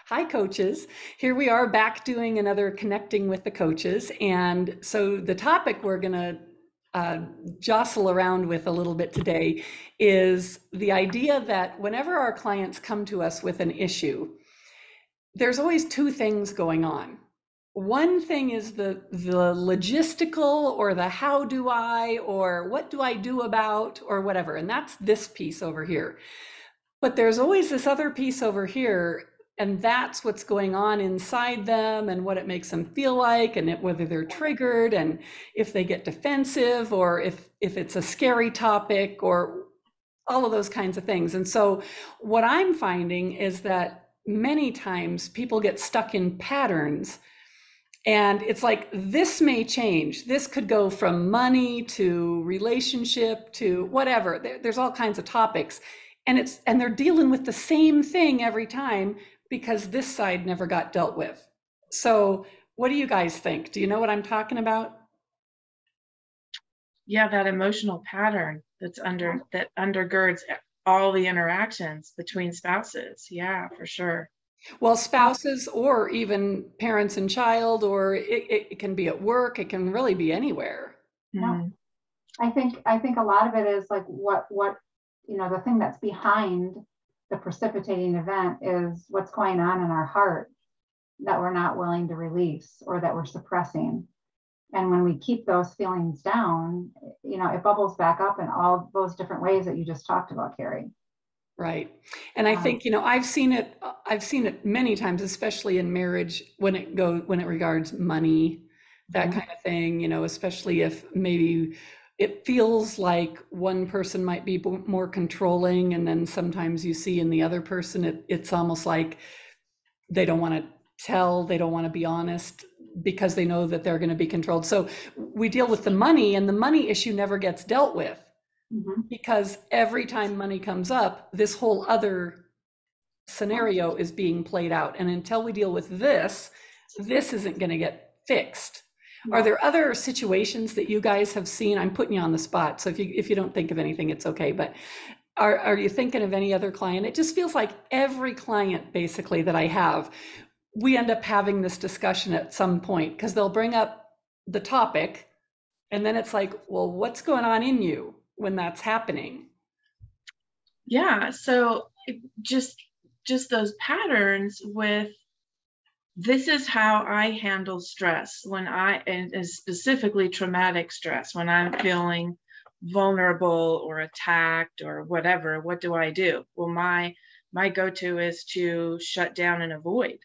Hi, coaches. Here we are back doing another Connecting with the Coaches. And so the topic we're going to uh, jostle around with a little bit today is the idea that whenever our clients come to us with an issue, there's always two things going on. One thing is the logistical or the how do I or what do I do about or whatever. And that's this piece over here. But there's always this other piece over here, and that's what's going on inside them and what it makes them feel like, and whether they're triggered, and if they get defensive, or if it's a scary topic, or all of those kinds of things. And so what I'm finding is that many times people get stuck in patterns, and it's like this may change. This could go from money to relationship to whatever. There's all kinds of topics. And they're dealing with the same thing every time because this side never got dealt with. So what do you guys think? Do you know what I'm talking about? Yeah, that emotional pattern that undergirds all the interactions between spouses. Yeah, for sure. Well, spouses or even parents and child, or it can be at work. It can really be anywhere. No, Mm. I think a lot of it is like what the thing that's behind the precipitating event is what's going on in our heart that we're not willing to release or that we're suppressing. And when we keep those feelings down, it bubbles back up in all those different ways that you just talked about, Carrie. Right. And I think, I've seen it many times, especially in marriage when it regards money, that Mhm. kind of thing, especially if maybe it feels like one person might be more controlling, and then sometimes you see in the other person it's almost like they don't want to tell, they don't want to be honest because they know that they're going to be controlled. So we deal with the money, and the money issue never gets dealt with Mhm. because every time money comes up, this whole other scenario is being played out. And until we deal with this isn't going to get fixed. Are Yeah. there other situations that you guys have seen? I'm putting you on the spot, so if you don't think of anything, it's okay. But are you thinking of any other client? It just feels like every client basically that I have, we end up having this discussion at some point because they'll bring up the topic, and then it's like, well, what's going on in you when that's happening? Yeah, so just those patterns with this is how I handle stress and specifically traumatic stress when I'm feeling vulnerable or attacked or whatever. What do I do? Well, my go-to is to shut down and avoid.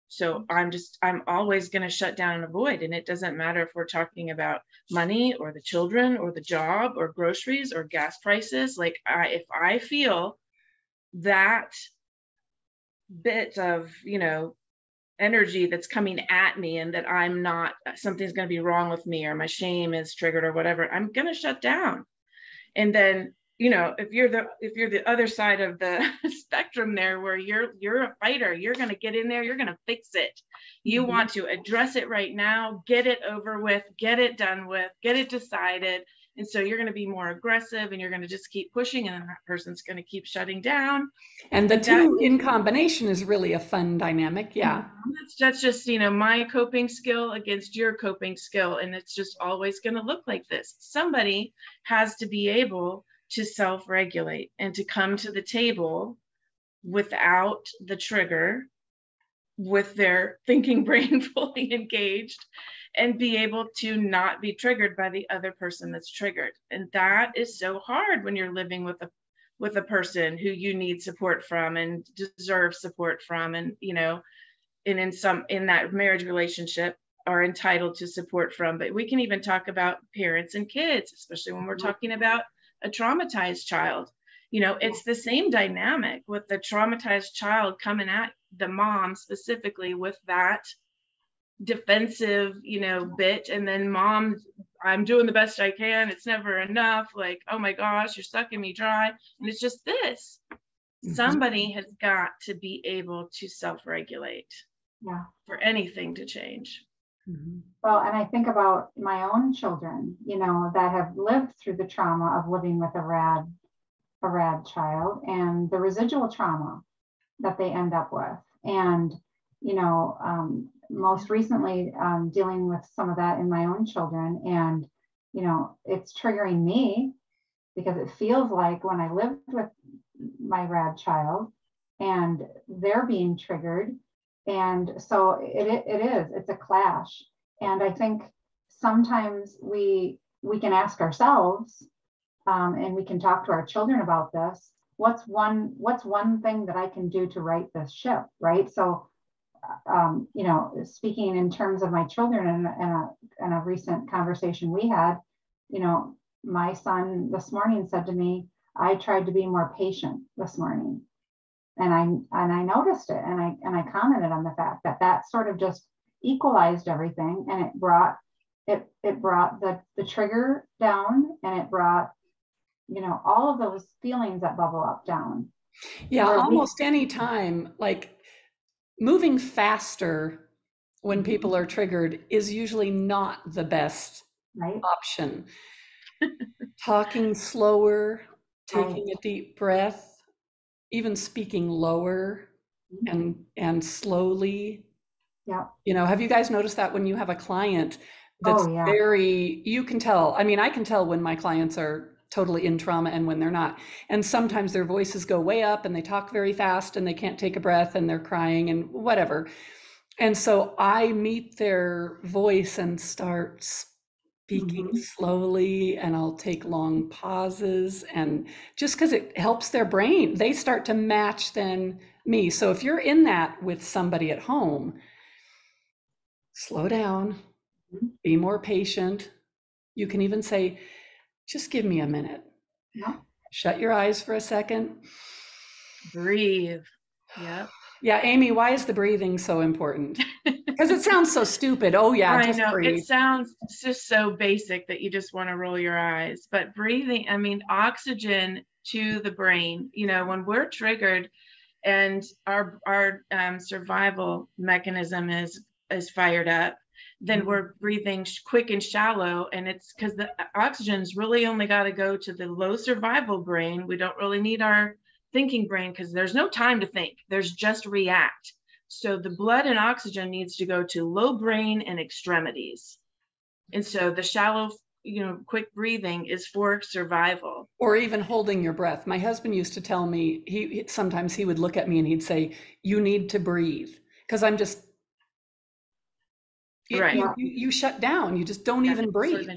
So I'm always going to shut down and avoid. And it doesn't matter if we're talking about money or the children or the job or groceries or gas prices. Like if I feel that bit of, energy that's coming at me and that I'm not, something's going to be wrong with me or my shame is triggered or whatever, I'm going to shut down. And then, if you're the other side of the spectrum there, where you're a fighter, you're going to get in there, you're going to fix it. You Mhm. want to address it right now, get it over with, get it done with, get it decided. And so you're going to be more aggressive and you're going to just keep pushing, and then that person's going to keep shutting down. And the And that two in combination is really a fun dynamic. Yeah. that's just, my coping skill against your coping skill. And it's just always going to look like this. Somebody has to be able to self-regulate and to come to the table without the trigger, with their thinking brain fully engaged, and be able to not be triggered by the other person that's triggered. And that is so hard when you're living with a person who you need support from and deserve support from, and and in that marriage relationship are entitled to support from. But we can even talk about parents and kids, especially when we're talking about a traumatized child. It's the same dynamic with the traumatized child coming at the mom specifically with that defensive, bit. And then mom, I'm doing the best I can. It's never enough. Like, oh my gosh, you're sucking me dry. And it's just this. Mhm. Somebody has got to be able to self-regulate Yeah. for anything to change. Mhm. Well, and I think about my own children, that have lived through the trauma of living with a rad child and the residual trauma that they end up with. And most recently dealing with some of that in my own children. And, it's triggering me because it feels like when I lived with my rad child and they're being triggered. And so it's a clash. And I think sometimes we can ask ourselves, and we can talk to our children about this. What's one thing that I can do to right this ship, right? So, speaking in terms of my children in a recent conversation we had, my son this morning said to me, I tried to be more patient this morning. And I noticed it, and I commented on the fact that sort of just equalized everything, and it brought the trigger down, and it brought all of those feelings that bubble up down. Yeah, almost any time, like moving faster when people are triggered is usually not the best option. Talking slower, taking a deep breath, even speaking lower and slowly. Yeah. Have you guys noticed that when you have a client that's you can tell, I mean, I can tell when my clients are totally in trauma and when they're not. And sometimes their voices go way up and they talk very fast and they can't take a breath and they're crying and whatever. And so I meet their voice and start speaking slowly, and I'll take long pauses, and just because it helps their brain, they start to match then me. So if you're in that with somebody at home, slow down, be more patient. You can even say, just give me a minute. Yeah. Shut your eyes for a second. Breathe. Yeah. Yeah, Amy, why is the breathing so important? Because it sounds so stupid. Oh yeah, I just know. breathe. It sounds just so basic that you just want to roll your eyes. But breathing, I mean, oxygen to the brain, when we're triggered and our survival mechanism is fired up, then we're breathing quick and shallow. And it's because the oxygen's really only got to go to the low survival brain. We don't really need our thinking brain because there's no time to think. There's just react. So the blood and oxygen needs to go to low brain and extremities. And so the shallow, quick breathing is for survival. Or even holding your breath. My husband used to tell me, sometimes he would look at me and he'd say, you need to breathe. Because I'm just, you shut down. You just don't even breathe.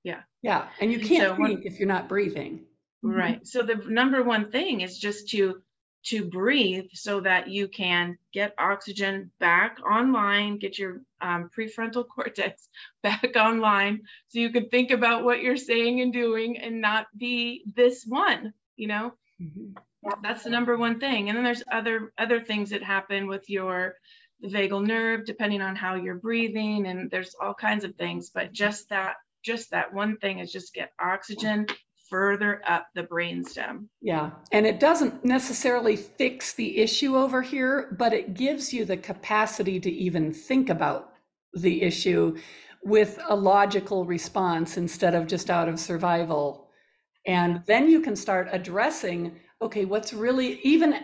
Yeah. Yeah. And you can't think if you're not breathing. Right. So the number one thing is just to breathe so that you can get oxygen back online, get your prefrontal cortex back online so you can think about what you're saying and doing and not be this one, That's the number one thing. And then there's other things that happen with the vagal nerve, depending on how you're breathing, and there's all kinds of things, but just that one thing is just get oxygen further up the brainstem. Yeah, and it doesn't necessarily fix the issue over here, but it gives you the capacity to even think about the issue with a logical response instead of just out of survival. And then you can start addressing, okay, what's really, even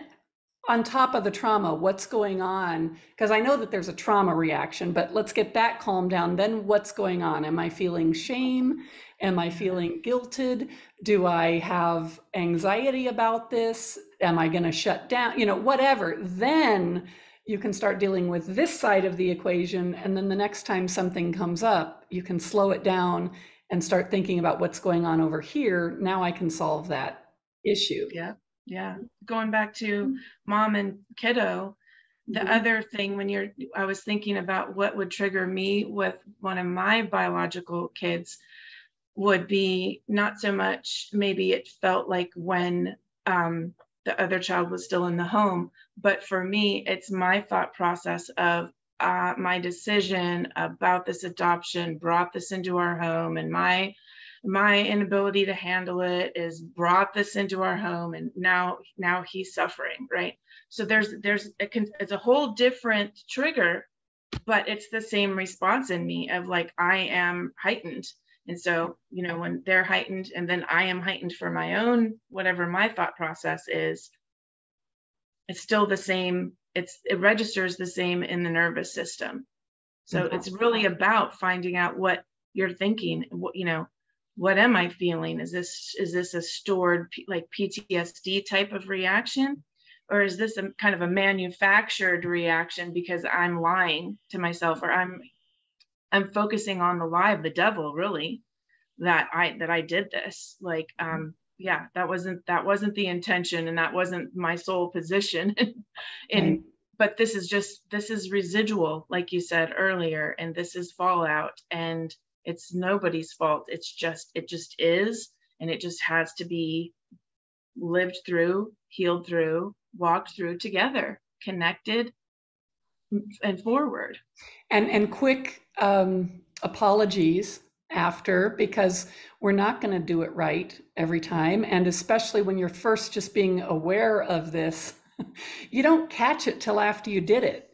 on top of the trauma, what's going on? Because I know that there's a trauma reaction, but let's get that calmed down. Then what's going on? Am I feeling shame? Am I feeling guilted? Do I have anxiety about this? Am I going to shut down? Whatever. Then you can start dealing with this side of the equation. And then the next time something comes up, you can slow it down and start thinking about what's going on over here. Now I can solve that issue. Yeah. Going back to mom and kiddo, the other thing I was thinking about what would trigger me with one of my biological kids would be not so much, maybe it felt like when the other child was still in the home, but for me, it's my thought process of my decision about this adoption brought this into our home, and my inability to handle it is brought this into our home, and now he's suffering, right? So it's a whole different trigger, but it's the same response in me of like, I am heightened. And so, when they're heightened and then I am heightened for my own, whatever my thought process is, it's still the same it registers the same in the nervous system. So it's really about finding out what you're thinking. What am I feeling? Is this a stored like PTSD type of reaction? Or is this a kind of a manufactured reaction because I'm lying to myself, or I'm focusing on the lie of the devil, really, that I did this. Like, yeah, that wasn't the intention, and that wasn't my sole position. But this is residual, like you said earlier, and this is fallout, and it's nobody's fault. It just is, and it just has to be lived through, healed through, walked through together, connected and forward. And quick apologies after, because we're not going to do it right every time. And especially when you're first just being aware of this, you don't catch it till after you did it.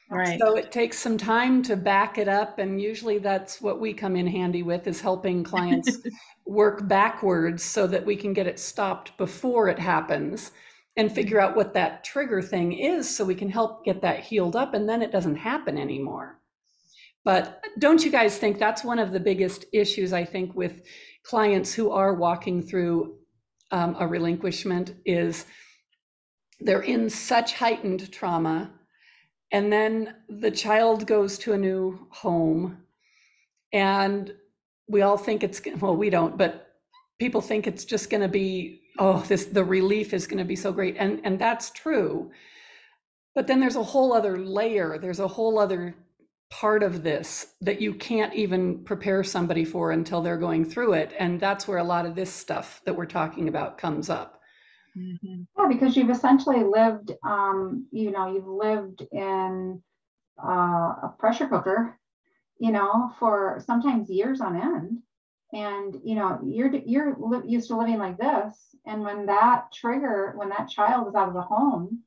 Right. So it takes some time to back it up. And usually that's what we come in handy with, is helping clients work backwards so that we can get it stopped before it happens and figure out what that trigger thing is, so we can help get that healed up, and then it doesn't happen anymore. But don't you guys think that's one of the biggest issues, I think, with clients who are walking through a relinquishment, is they're in such heightened trauma, and then the child goes to a new home, and we all think well, we don't, but people think it's just going to be, the relief is going to be so great. And that's true. But then there's a whole other layer. There's a whole other part of this that you can't even prepare somebody for until they're going through it. And that's where a lot of this stuff that we're talking about comes up. Yeah, because you've essentially lived, you've lived in a pressure cooker, for sometimes years on end. And, you're used to living like this. And when that child is out of the home,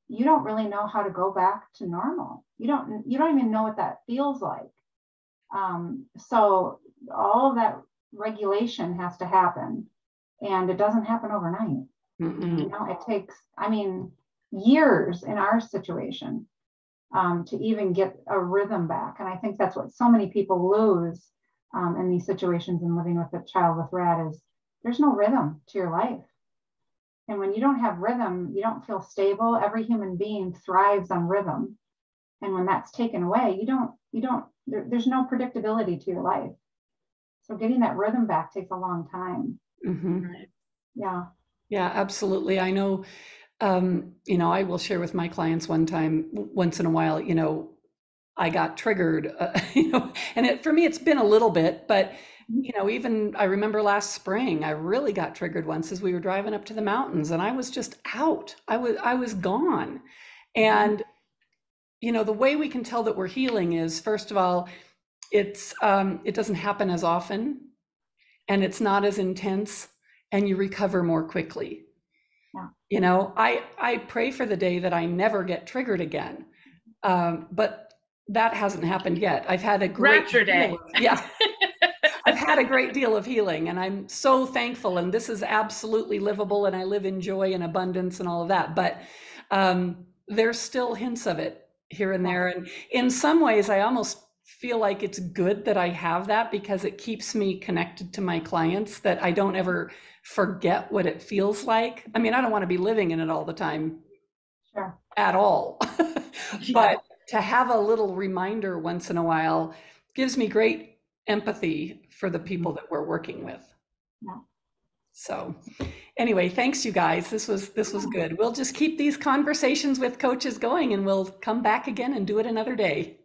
you don't really know how to go back to normal. You don't even know what that feels like. So all of that regulation has to happen, and it doesn't happen overnight. It takes, years in our situation to even get a rhythm back. And I think that's what so many people lose in these situations, and living with a child with RAD, is there's no rhythm to your life. And when you don't have rhythm, you don't feel stable. Every human being thrives on rhythm. And when that's taken away, there's no predictability to your life. So getting that rhythm back takes a long time. Yeah. Yeah, absolutely. I know, I will share with my clients once in a while, I got triggered, and for me, it's been a little bit, but, even I remember last spring, I really got triggered once as we were driving up to the mountains, and I was just out. I was gone. And, the way we can tell that we're healing is, first of all, it doesn't happen as often, and it's not as intense, and you recover more quickly. Yeah. I pray for the day that I never get triggered again. But that hasn't happened yet. I've had a great day. I've had a great deal of healing, and I'm so thankful. And this is absolutely livable, and I live in joy and abundance and all of that. But there's still hints of it here and there. And in some ways, I almost feel like it's good that I have that, because it keeps me connected to my clients, that I don't ever forget what it feels like. I don't want to be living in it all the time. Sure. At all. But to have a little reminder once in a while gives me great empathy for the people that we're working with. Yeah. So anyway, thanks you guys. This was good. We'll just keep these conversations with coaches going, and we'll come back again and do it another day.